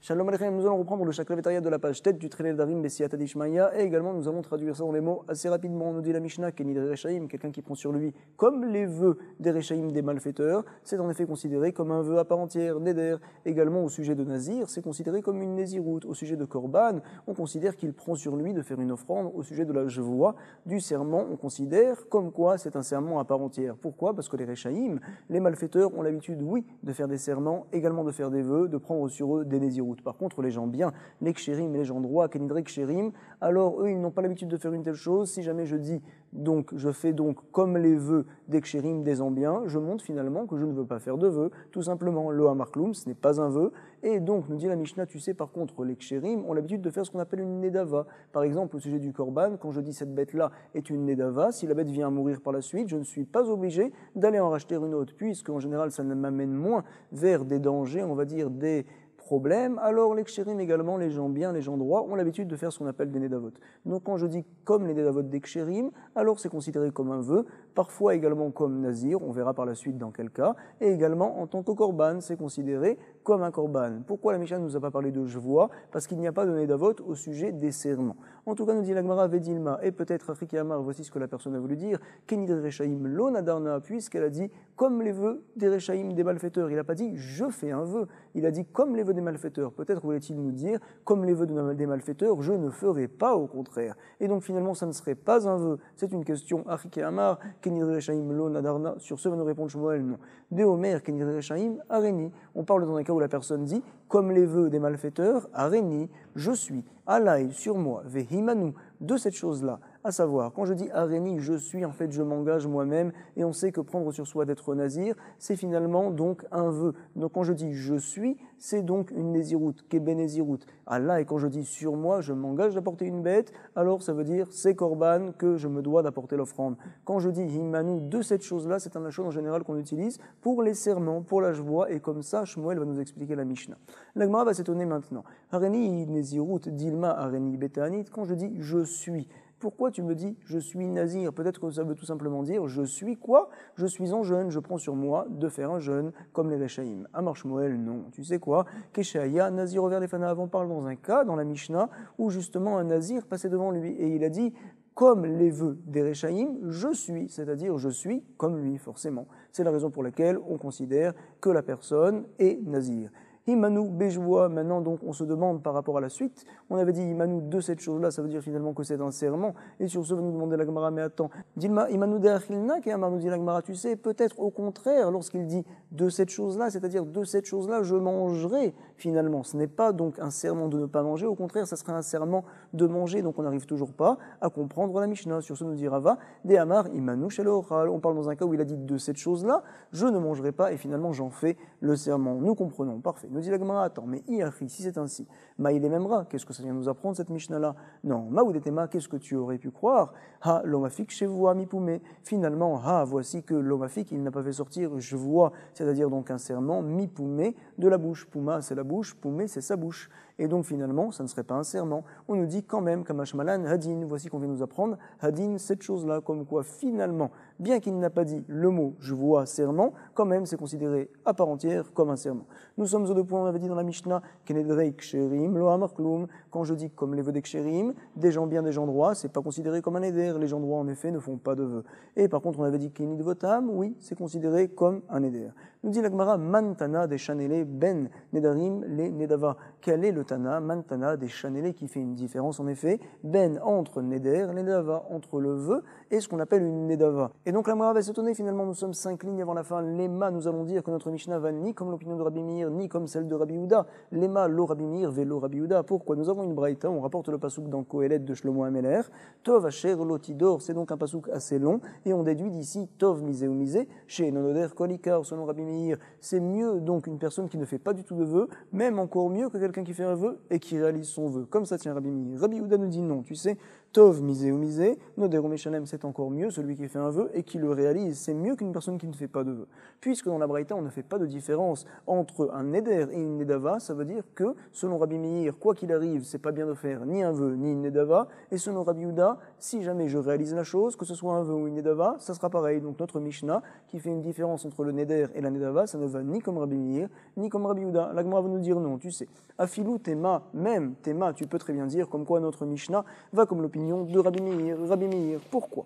Shalom Aleichem, nous allons reprendre le Shaklavetaria de la page tête du Trelel Darim Bessiata Dishmaya et également nous allons traduire ça dans les mots assez rapidement. On nous dit la Mishnah, Kenid Rechaim, quelqu'un qui prend sur lui comme les vœux des Rechaim des malfaiteurs, c'est en effet considéré comme un vœu à part entière. Neder, également au sujet de Nazir, c'est considéré comme une Néziroute. Au sujet de Korban, on considère qu'il prend sur lui de faire une offrande. Au sujet de la Jvoa, du serment, on considère comme quoi c'est un serment à part entière. Pourquoi? Parce que les Rechaim, les malfaiteurs, ont l'habitude, oui, de faire des serments, également de faire des vœux, de prendre sur eux des Néziroutes. Par contre, les gens bien, les kshérim et les gens droits, kenidré kshérim, alors eux, ils n'ont pas l'habitude de faire une telle chose. Si jamais je dis, donc, je fais donc comme les vœux des kshérim, des gens bien, je montre finalement que je ne veux pas faire de vœux. Tout simplement, lo hamarkloum, ce n'est pas un vœu. Et donc, nous dit la Mishnah, tu sais, par contre, les kshérim ont l'habitude de faire ce qu'on appelle une nedava. Par exemple, au sujet du korban, quand je dis cette bête-là est une nedava, si la bête vient à mourir par la suite, je ne suis pas obligé d'aller en racheter une autre, puisque en général, ça m'amène moins vers des dangers, on va dire des problème, alors les kshérim également, les gens bien, les gens droits, ont l'habitude de faire ce qu'on appelle des nedavot. Donc quand je dis comme les nedavot des kshérim, alors c'est considéré comme un vœu, parfois également comme nazir, on verra par la suite dans quel cas, et également en tant que korban, c'est considéré comme un korban. Pourquoi la Mishnah ne nous a pas parlé de jvoa? Parce qu'il n'y a pas de nedavot au sujet des serments. En tout cas, nous dit la Gemara Vedilma, et peut-être Afrique Amar, voici ce que la personne a voulu dire, Kenid Rechaim lo nadarna, puisqu'elle a dit comme les vœux des Rechaim, des malfaiteurs. Il n'a pas dit je fais un vœu, il a dit comme les vœux des malfaiteurs. Peut-être voulait-il nous dire comme les vœux des malfaiteurs, je ne ferai pas au contraire. Et donc finalement, ça ne serait pas un vœu. C'est une question Afrique Amar, Kenid Rechaim lo nadarna. Sur ce va nous répondre Shmuel non. De Omer, Kenid Rechaim areni. On parle dans un cas où la personne dit comme les vœux des malfaiteurs, areni, je suis, alay, sur moi, vehimanu, de cette chose-là. À savoir, quand je dis areni, je suis, en fait, je m'engage moi-même, et on sait que prendre sur soi d'être nazir, c'est finalement donc un vœu. Donc quand je dis je suis, c'est donc une néziroute, kébenéziroute. Allah, et quand je dis sur moi, je m'engage d'apporter une bête, alors ça veut dire c'est korban que je me dois d'apporter l'offrande. Quand je dis himanu, de cette chose-là, c'est un chose en général qu'on utilise pour les serments, pour la jvoa, et comme ça, Shmuel va nous expliquer la Mishnah. La Gemara va s'étonner maintenant. Areni néziroute, dilma areni betanit, quand je dis je suis. Pourquoi tu me dis je suis nazir? Peut-être que ça veut tout simplement dire je suis quoi? Je suis en jeûne, je prends sur moi de faire un jeûne comme les Rechaim. Amar Shmuel, non. Tu sais quoi? Keshaïa, nazir au vers les fanav. On parle dans un cas, dans la Mishnah, où justement un nazir passait devant lui et il a dit comme les vœux des Rechaim, je suis, c'est-à-dire je suis comme lui, forcément. C'est la raison pour laquelle on considère que la personne est nazir. Imanu Bejvoa, maintenant donc on se demande par rapport à la suite, on avait dit Imanu de cette chose-là, ça veut dire finalement que c'est un serment, et sur ce va nous demander la Gemara, mais attends, Dilma Imanu de Achilna, qui Amar nous dit la Gemara, tu sais, peut-être au contraire, lorsqu'il dit de cette chose-là, c'est-à-dire de cette chose-là, je mangerai, finalement, ce n'est pas donc un serment de ne pas manger, au contraire, ça serait un serment de manger, donc on n'arrive toujours pas à comprendre la Mishnah. Sur ce nous dit Rava, de Amar Imanu Shalochal, on parle dans un cas où il a dit de cette chose-là, je ne mangerai pas, et finalement j'en fais le serment. Nous comprenons, parfait. Nous dit la Gemara, attends, mais Iachi, si c'est ainsi, Maïl et Memra, qu'est-ce que ça vient nous apprendre cette Mishnah-là? Non, Maoudetema, qu'est-ce que tu aurais pu croire? Ha, l'omafik chez vous, mipoumé. Finalement, ha, voici que l'omafik, il n'a pas fait sortir, je vois, c'est-à-dire donc un serment, mipoumé, de la bouche. Pouma, c'est la bouche, poumé, c'est sa bouche. Et donc finalement, ça ne serait pas un serment. On nous dit quand même, Kamashmalan, Hadin, voici qu'on vient nous apprendre, Hadin, cette chose-là, comme quoi finalement, bien qu'il n'a pas dit le mot je vois serment, quand même c'est considéré à part entière comme un serment. Nous sommes aux deux points, on avait dit dans la Mishnah, Kenedrei Ksherim, Lo Amarkloum, quand je dis comme les vœux des Ksherim, des gens bien, des gens droits, c'est pas considéré comme un éder, les gens droits en effet ne font pas de vœux. Et par contre on avait dit Kenid Votam, oui, c'est considéré comme un éder. Nous dit la Gemara, Mantana des Chanele Ben Nedarim les Nedava. Quel est le Tana, Mantana des Chanele, qui fait une différence en effet, Ben entre Neder, les Nedava, entre le vœu et ce qu'on appelle une Nedava. Et donc la Gemara va s'étonner, finalement nous sommes 5 lignes avant la fin. Lema, nous allons dire que notre Mishnah va ni comme l'opinion de Rabbi Meir, ni comme celle de Rabbi Yehuda. Lema, lo Rabbi Meir, velo Rabbi Yehuda. Pourquoi? Nous avons une braïta, on rapporte le pasuk dans Kohelet de Shlomo Ameler. Tov Asher Lotidor, c'est donc un pasuk assez long, et on déduit d'ici Tov Misé ou Misé, chez Nonoder Kolikar, selon Rabbi Meir. C'est mieux donc une personne qui ne fait pas du tout de vœu, même encore mieux que quelqu'un qui fait un vœu et qui réalise son vœu. Comme ça tient Rabbi Meir. Rabbi Yehuda nous dit non, tu sais, Tov misé ou misé, Noder ou Meshalem, c'est encore mieux, celui qui fait un vœu et qui le réalise, c'est mieux qu'une personne qui ne fait pas de vœu. Puisque dans la Braïta, on ne fait pas de différence entre un Neder et une Nedava, ça veut dire que, selon Rabbi Meir, quoi qu'il arrive, c'est pas bien de faire ni un vœu ni une Nedava, et selon Rabbi Yehuda, si jamais je réalise la chose, que ce soit un vœu ou une Nedava, ça sera pareil. Donc notre Mishnah, qui fait une différence entre le Neder et la Nedava, ça ne va ni comme Rabbi Meir, ni comme Rabbi Yehuda. La Gemara va nous dire non, tu sais. Afilou Tema, même Tema, tu peux très bien dire comme quoi notre Mishnah va comme l'opinion de Rabbi Meir. Rabbi Meir, pourquoi?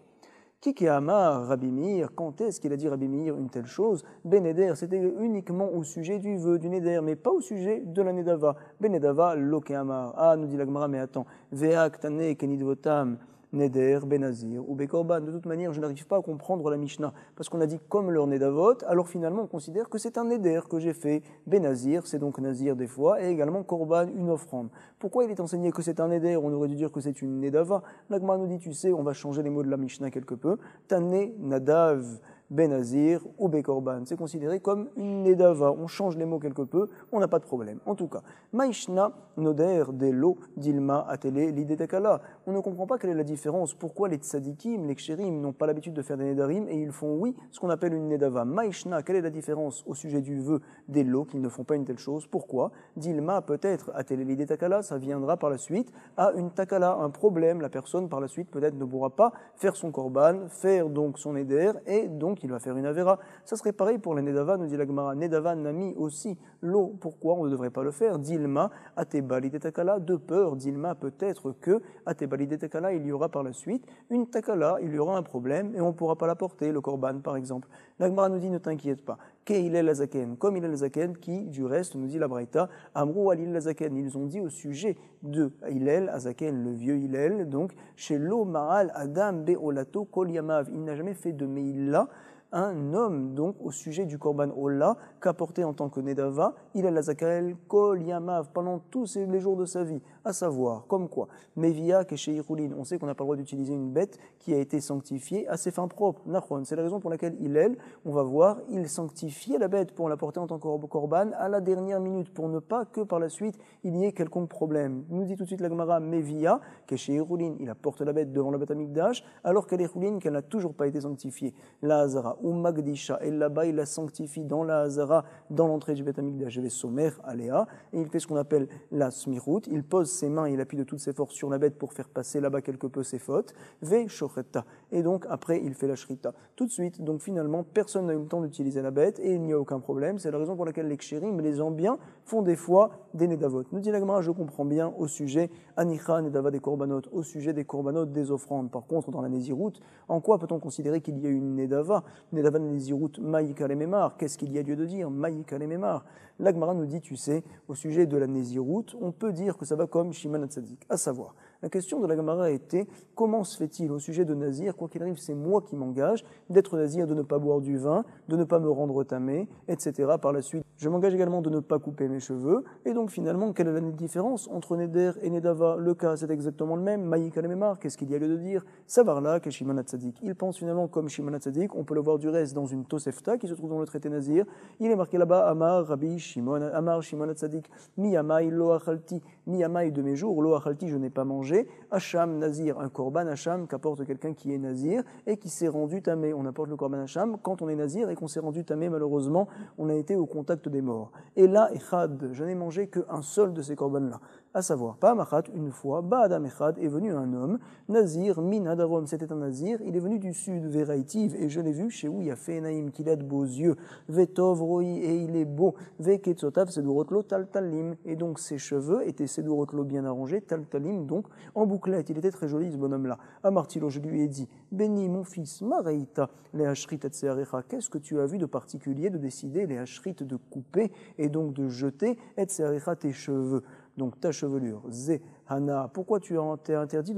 Kiki Amar Rabbi Meir, quand est-ce qu'il a dit Rabbi Meir une telle chose? Beneder, c'était uniquement au sujet du vœu, du Neder, mais pas au sujet de la Nedava. Benedava, Loke Amar. Ah, nous dit la Gemara, mais attends. Veak Tane Kenidvotam. Neder, Benazir ou Bekorban. De toute manière, je n'arrive pas à comprendre la Mishnah, parce qu'on a dit comme leur Nedavot, alors finalement on considère que c'est un Neder que j'ai fait. Benazir, c'est donc Nazir des fois, et également Korban, une offrande. Pourquoi il est enseigné que c'est un Neder? On aurait dû dire que c'est une Nedava. L'Agma nous dit, tu sais, on va changer les mots de la Mishnah quelque peu. Tane, Nadav, Benazir ou Bekorban. C'est considéré comme une Nedava. On change les mots quelque peu, on n'a pas de problème. En tout cas, Maishna, Noder, Delo, Dilma, Atele, Lidetakala. On ne comprend pas quelle est la différence. Pourquoi les tzadikim, les kshérim n'ont pas l'habitude de faire des Nedarim et ils font, oui, ce qu'on appelle une Nedava. Maishna, quelle est la différence au sujet du vœu d'Elo qu'ils ne font pas une telle chose? Pourquoi? Dilma, peut-être, Atele, Lidetakala, ça viendra par la suite à une takala, un problème. La personne par la suite peut-être ne pourra pas faire son korban, faire donc son Neder et donc il va faire une Avera. Ça serait pareil pour les Nedava, nous dit la Gemara. Nedava Nami aussi l'eau. Pourquoi on ne devrait pas le faire? Dilma, Ateba Lidetakala, de peur, Dilma, peut-être que Ateba Lidetakala, il y aura par la suite une Takala, il y aura un problème et on ne pourra pas la porter, le Korban par exemple. La Gemara nous dit ne t'inquiète pas. Keilel Lazaken, comme il est Lazaken, qui du reste nous dit la Braïta, Amrou Alil Lazaken, ils ont dit au sujet de Hillel, Azaken, le vieux Hillel, donc chez Lo Maal Adam Beolato Kol Yamav, il n'a jamais fait de Meïla, un homme donc au sujet du Korban Ola qu'apporté en tant que Nedava, il a la Zakael Kol Yamav pendant tous les jours de sa vie, à savoir, comme quoi, Mevia Kesheirulin, on sait qu'on n'a pas le droit d'utiliser une bête qui a été sanctifiée à ses fins propres, Nachon, c'est la raison pour laquelle Hillel, on va voir, il sanctifiait la bête pour l'apporter en tant que Korban à la dernière minute, pour ne pas que par la suite il y ait quelconque problème. Nous dit tout de suite la Gemara, Mevia Kesheirulin, il apporte la bête devant la bête Amikdash, alors qu'elle est Choulin, qu'elle n'a toujours pas été sanctifiée. La Hazara ou Magdisha, et là-bas il la sanctifie dans la Hazara, dans l'entrée du Beth Amikdash, le Somer, Aléa, et il fait ce qu'on appelle la Smirut, il pose ses mains, il appuie de toutes ses forces sur la bête pour faire passer là-bas quelque peu ses fautes, Ve Shocheta, et donc après il fait la Shrita. Tout de suite, donc finalement, personne n'a eu le temps d'utiliser la bête, et il n'y a aucun problème, c'est la raison pour laquelle les Kshérim, les Ambiens, font des fois des Nedavot. Nous dit la Gemara, je comprends bien au sujet Anicha, Nedava des Korbanot, au sujet des Korbanot des offrandes. Par contre, dans la Nézirut, en quoi peut-on considérer qu'il y a une Nedava? Nedava Nézirut, Maïka les Mémar. Qu'est-ce qu'il y a lieu de dire? Maïka les Mémar. La Gemara nous dit, tu sais, au sujet de la Nézirut, on peut dire que ça va comme Shimon Hatzadik, à savoir. La question de la Gemara était, comment se fait-il au sujet de Nazir, quoi qu'il arrive, c'est moi qui m'engage, d'être Nazir, de ne pas boire du vin, de ne pas me rendre tamé, etc. Par la suite, je m'engage également de ne pas couper mes cheveux, et donc finalement, quelle est la différence entre Neder et Nedava? Le cas, c'est exactement le même, Maïka le Mémar, qu'est-ce qu'il y a lieu de dire? Savarla, que Shimon Hatzadik. Il pense finalement comme Shimon Hatzadik, on peut le voir du reste dans une Tosefta qui se trouve dans le traité Nazir, il est marqué là-bas, Amar, Rabbi, Shimon, Amar, Shimon Hatzadik, Miyamai, Lo Achalti, Miyamai de mes jours, Lo Achalti, je n'ai pas mangé, Hacham, Nazir, un korban Hacham qu'apporte quelqu'un qui est Nazir et qui s'est rendu tamé. On apporte le korban Hacham quand on est Nazir et qu'on s'est rendu tamé, malheureusement, on a été au contact des morts. Et là, Echad, je n'ai mangé qu'un seul de ces korbans-là. À savoir, Pa'amachat, une fois, Ba'adam Echad, est venu un homme, Nazir, Min Hadarom, c'était un Nazir, il est venu du sud, Veraïtiv, et je l'ai vu chez où il y a Fenaïm, qu'il a de beaux yeux, Vetov Roi, et il est beau, Veketsotav, Sedurotlo, Taltalim, et donc ses cheveux étaient Sedurotlo bien arrangés, Taltalim, donc en bouclette, il était très joli ce bonhomme-là. Amartilo, je lui ai dit, Béni mon fils, Mareita, les hachrit etsearecha, qu'est-ce que tu as vu de particulier de décider les hachrit de couper et donc de jeter etsearecha tes cheveux? Donc ta chevelure, Zé, Hana, pourquoi tu t'es interdit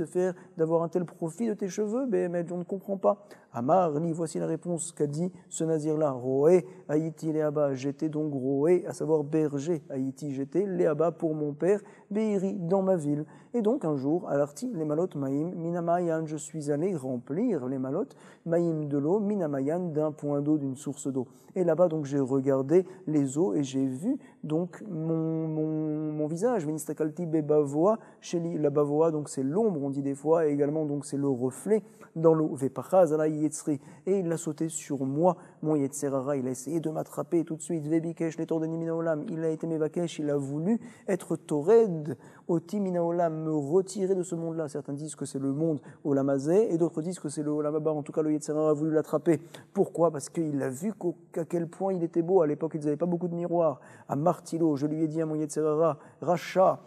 d'avoir un tel profit de tes cheveux? Mais on ne comprend pas. Amar, li, voici la réponse qu'a dit ce nazir-là. Roé, Haïti, Léaba, j'étais donc Roé, à savoir berger. Haïti, j'étais Léaba pour mon père, Beiri, dans ma ville. Et donc un jour, à l'arti, les malotes maïm, minamayan, je suis allé remplir les malotes, maïm de l'eau, minamayan, d'un point d'eau, d'une source d'eau. Et là-bas, donc j'ai regardé les eaux et j'ai vu donc mon visage, Ministakalti Bebavoa, chez la bavoa, donc c'est l'ombre, on dit des fois, et également donc c'est le reflet dans l'eau. Et il a sauté sur moi, mon Yetzerara, il a essayé de m'attraper tout de suite, Vebikesh, les Tordeni Minaolam, il a été Mevakesh, il a voulu être Tored, Oti Minaolam, me retirer de ce monde-là. Certains disent que c'est le monde Olamazé, et d'autres disent que c'est le Olamaba. En tout cas, le Yetzerara a voulu l'attraper. Pourquoi? Parce qu'il a vu qu'à quel point il était beau. À l'époque, ils n'avaient pas beaucoup de miroirs. À Martilo, je lui ai dit à mon Yetzerara, Racha,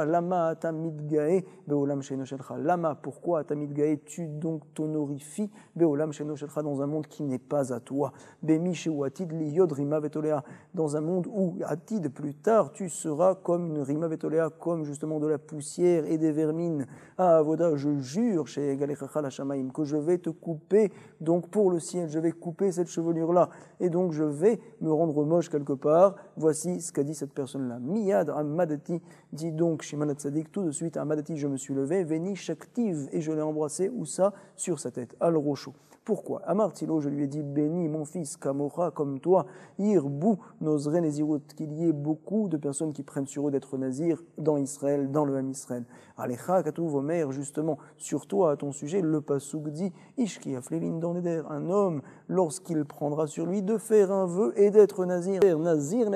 Lama Atamidgae, Beolam Sheno Shelcha. Lama, pourquoi Atamidgae, tu donc t'honorifies, Beolam Sheno Shelcha, dans un monde qui n'est pas à toi. Bemi Shewatid Liyod Rima Vetolea, dans un monde où, Atid, plus tard, tu seras comme une Rima Vetolea, comme justement de la poussière et des vermines. Ah, Avoda, je jure, chez Galechacha la Shamaim, que je vais te couper, donc pour le ciel, je vais couper cette chevelure-là, et donc je vais me rendre moche quelque part. Voici ce qu'a dit cette personne-là. Miyad Amadati, dit donc Shimon HaTzadik, tout de suite, Amadati, je me suis levé, Veni Shaktiv, et je l'ai embrassé, où ça? Sur sa tête, Al Rocho. Pourquoi? Amartilo, je lui ai dit, béni mon fils, Kamora, comme toi, Irbu, Nozre Nezirut, qu'il y ait beaucoup de personnes qui prennent sur eux d'être nazir dans Israël, dans le Ham Israël. Alecha, Katou, vos mères, justement, sur toi, à ton sujet, le Pasuk dit, Ishki Aflelin dans Neder, un homme, lorsqu'il prendra sur lui de faire un vœu et d'être nazir. Nazir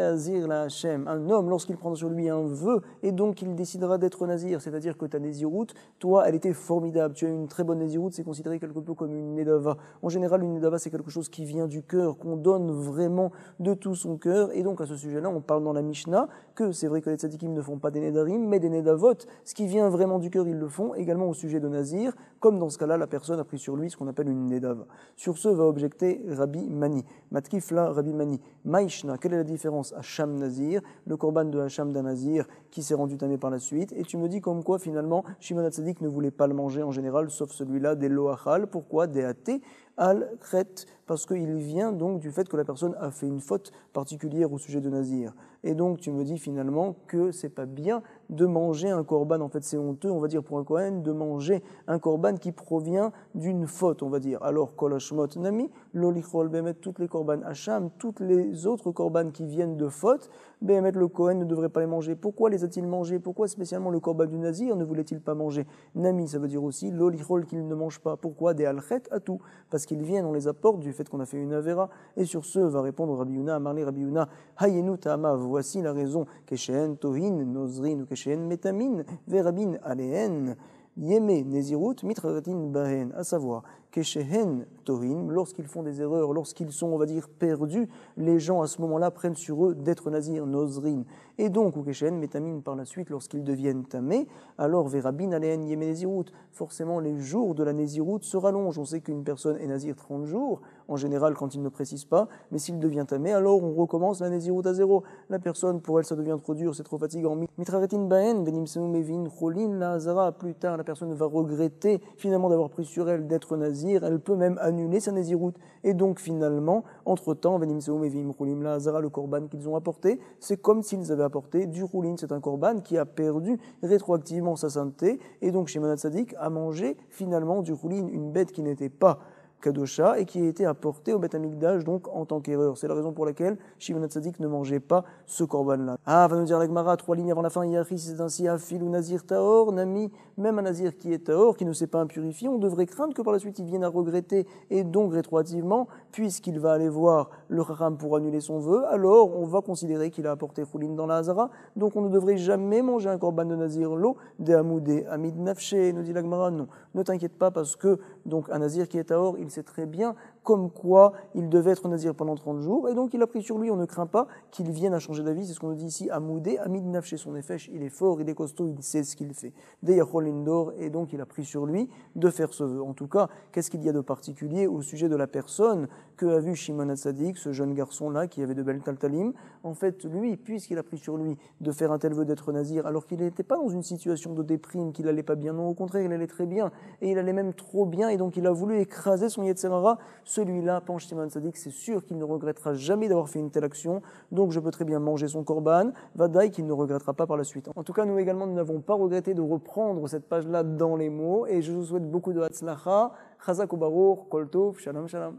la Hashem, un homme, lorsqu'il prendra sur lui un vœu et donc il décidera d'être nazir, c'est-à-dire que ta nésiroute, toi, elle était formidable, tu as une très bonne nésiroute, c'est considéré quelque peu comme une nedava. En général, une nedava, c'est quelque chose qui vient du cœur, qu'on donne vraiment de tout son cœur. Et donc, à ce sujet-là, on parle dans la Mishnah que c'est vrai que les tzadikim ne font pas des nedarim, mais des nedavot. Ce qui vient vraiment du cœur, ils le font. Également au sujet de Nazir, comme dans ce cas-là, la personne a pris sur lui ce qu'on appelle une nedava. Sur ce, va objecter Rabbi Mani. Matkifla Rabbi Mani. Maïshna, quelle est la différence? Hacham Nazir, le korban de Hacham d'un Nazir qui s'est rendu tamé par la suite. Et tu me dis comme quoi, finalement, Shimon HaTzadik ne voulait pas le manger en général, sauf celui-là des loachal. Pourquoi? Des athées. Al-Khet, parce qu'il vient donc du fait que la personne a fait une faute particulière au sujet de Nazir. Et donc tu me dis finalement que c'est pas bien de manger un korban, en fait c'est honteux, on va dire pour un Kohen, de manger un korban qui provient d'une faute, on va dire. Alors Kol Hashmot Nami, Lolichol Behemet, toutes les korban Hacham, toutes les autres korban qui viennent de faute, Behemet le Kohen ne devrait pas les manger. Pourquoi les a-t-il mangés? Pourquoi spécialement le korban du Nazir ne voulait-il pas manger? Nami, ça veut dire aussi Lolichol qu'il ne mange pas. Pourquoi? Des Al-Khet à tout. Parce qu'ils viennent, on les apporte du fait qu'on a fait une avera. Et sur ce, va répondre Rabbi Yuna, Amarli Rabbi Yuna, Hayenu Ta'ama, voici la raison, Keshehen Tohin, Nozrin ou Keshehen Metamin, Verabin Alehen, Yeme Nezirut, Mitratin Bahen, à savoir, Keshehen Tohin, lorsqu'ils font des erreurs, lorsqu'ils sont, on va dire, perdus, les gens à ce moment-là prennent sur eux d'être nazir, Nozrin. Et donc, ou Keshehen Metamin par la suite, lorsqu'ils deviennent tamés, alors Verabin Alehen, Yeme Nezirut, forcément les jours de la Nézirut se rallongent. On sait qu'une personne est nazir 30 jours, en général quand il ne précise pas, mais s'il devient tamé, alors on recommence la Nézirut à zéro. La personne, pour elle, ça devient trop dur, c'est trop fatigant. Mitraretin Baen, Benimsenu Mevin, Cholin, la Hazara, plus tard, la personne va regretter finalement d'avoir pris sur elle d'être nazir, elle peut même annuler sa Nézirut. Et donc finalement, entre-temps, Benimsenu Mevin, Cholin, la Hazara, le korban qu'ils ont apporté, c'est comme s'ils avaient apporté du Cholin, c'est un korban qui a perdu rétroactivement sa sainteté, et donc Shimon HaTzadik a mangé finalement du choulin, une bête qui n'était pas kadosha et qui a été apportée au Beth Amikdash donc en tant qu'erreur. C'est la raison pour laquelle Shimon HaTzadik ne mangeait pas ce korban-là. Ah, va nous dire la Gemara, 3 lignes avant la fin, Yachi, c'est ainsi, Afil ou Nazir Taor, Nami, même un Nazir qui est Taor, qui ne s'est pas impurifié, on devrait craindre que par la suite il vienne à regretter et donc rétroactivement, puisqu'il va aller voir le Haram pour annuler son vœu, alors on va considérer qu'il a apporté choulin dans la Hazara, donc on ne devrait jamais manger un korban de Nazir lo, de Hamoudé, Amid Nafshe, nous dit la Gemara, non. Ne t'inquiète pas parce que donc un Nazir qui est Taor, il sait très bien comme quoi il devait être nazir pendant 30 jours, et donc il a pris sur lui, on ne craint pas qu'il vienne à changer d'avis, c'est ce qu'on nous dit ici, Amoudé, Amid Nafshe, son effèche, il est fort, il est costaud, il sait ce qu'il fait. Deyachol Indor, et donc il a pris sur lui de faire ce vœu. En tout cas, qu'est-ce qu'il y a de particulier au sujet de la personne que a vu Shimon HaTzadik, ce jeune garçon-là qui avait de belles taltalim? En fait, lui, puisqu'il a pris sur lui de faire un tel vœu d'être nazir, alors qu'il n'était pas dans une situation de déprime, qu'il allait pas bien, non, au contraire, il allait très bien, et il allait même trop bien, et donc il a voulu écraser son Yetzerara, celui-là, penche Shimon HaTzadik, c'est sûr qu'il ne regrettera jamais d'avoir fait une telle action, donc je peux très bien manger son korban, vadaï qu'il ne regrettera pas par la suite. En tout cas, nous également, nous n'avons pas regretté de reprendre cette page-là dans les mots, et je vous souhaite beaucoup de hatzlacha, chazak ubaruch, kol tov, shalom shalom.